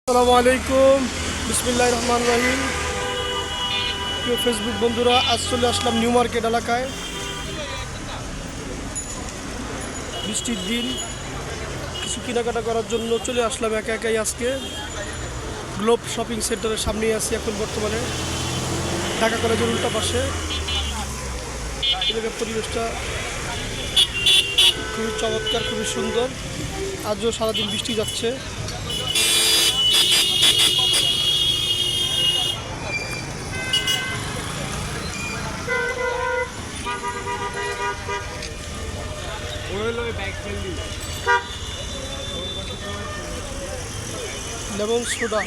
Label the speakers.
Speaker 1: আসসালামু আলাইকুম, বিসমিল্লাহির রহমানির রহিম। প্রিয় ফেসবুক বন্ধুরা, আজ চলে আসলাম নিউ মার্কেট এলাকায়। বৃষ্টির দিন কিছু কেনাকাটা করার জন্য চলে আসলাম একা একাই আজকে। গ্লোব শপিং সেন্টারের সামনেই আছি এখন বর্তমানে, ঢাকা কলেজের উল্টা পাশে। এলাকার পরিবেশটা খুবই চমৎকার, খুবই সুন্দর। আজও সারাদিন বৃষ্টি যাচ্ছে। Lemon soda,